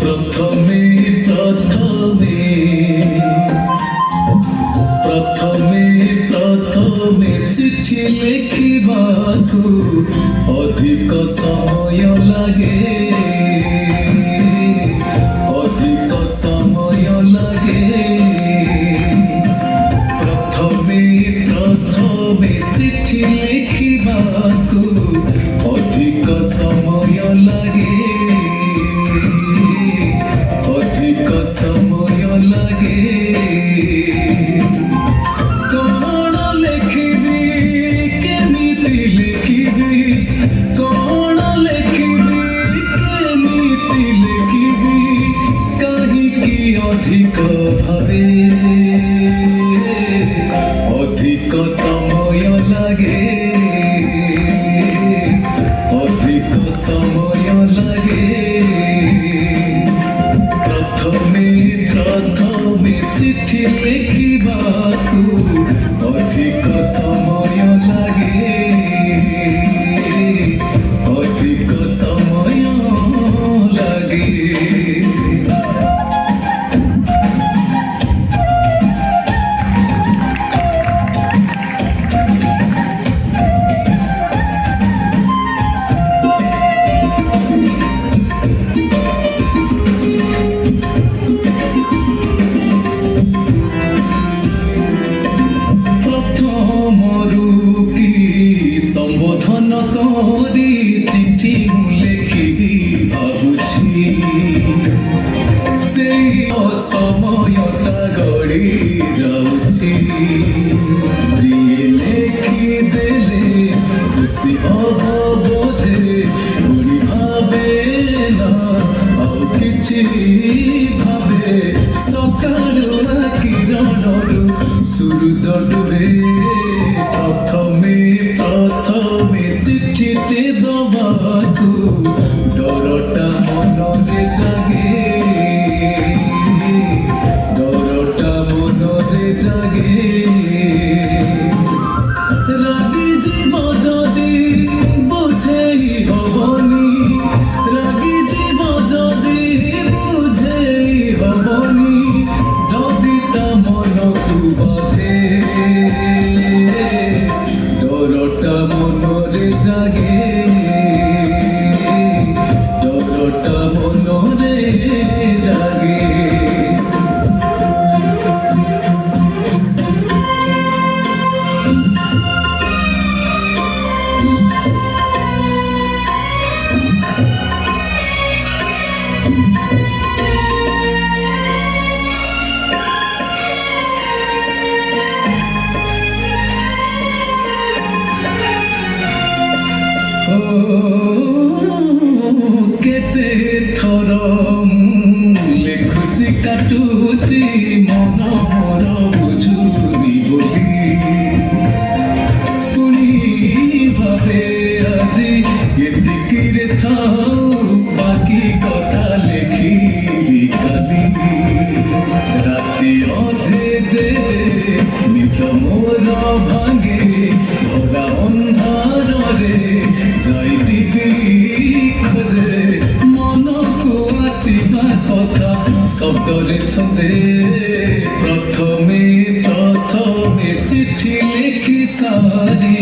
প্রথমে প্রথমে প্রথমে প্রথমে চিঠি লেখিবাকু অধিক সময় লাগে, অধিক সময় লাগে। প্রথমে প্রথমে চিঠি লেখিবাকু অধিক সময় লাগে, অধিক সময় লাগে। কণ লেখিবি কেমিতি লেখিবি, কণ লেখিবি কেমিতি লেখিবি, কাহিকি অধিক ভাবে অধিক সময় লাগে, অধিক সময় লাগে। প্রথমে প্রথমে চিঠি লেখিবাকু অধিক সময় লাগে, অধিক সময় লাগে। প্রথমরু কি সম্বোধন করি চিঠি মু লেখিবি ভাবুছি, সেই সময়টা গড়ি যাଉଛି। প্রিয়ে লেখি দেলে খুশি হব বোধে, পুଣି ভাবে না ଆଉ କିଛି ଭାବେ। ସକାଳୁଆ କିରଣରୁ ସୂରୁଜ ଡୁବେ, ପ୍ରଥମେ ପ୍ରଥମେ ଚିଠିଟେ ଦବାକୁ ଡରଟା ମନରେ ଜାଗେ, ଡରଟା ମନରେ ଜାଗେ। ରାଗି ଯିବ ଯଦି ବୁଝେଇ ହବନି, ରାଗି ଯିବ ଯଦି ବୁଝେଇ ହବନି, ଯଦି ତା ମନକୁ ବାଧେ ଡରଟା ମନରେ ଜାଗେ, ଡରଟା ମନରେ ଜାଗେ। কেতে থর লেখুছি কাটুছি মন মর বুঝুনি বলি, পুনি ভাবে আজি এতিকিরে থাও বাকি কথা লেখিবি কালি। রাতি অধে যে নিত মোর ভাঙে ভরা ଅନ୍ଧାରରେ যাই টিভি খোঁজে, মনକୁ ଆସିବା କଥା শব্দরে ছন্দে। প্রথমে প্রথমে চিঠি লেখি সারি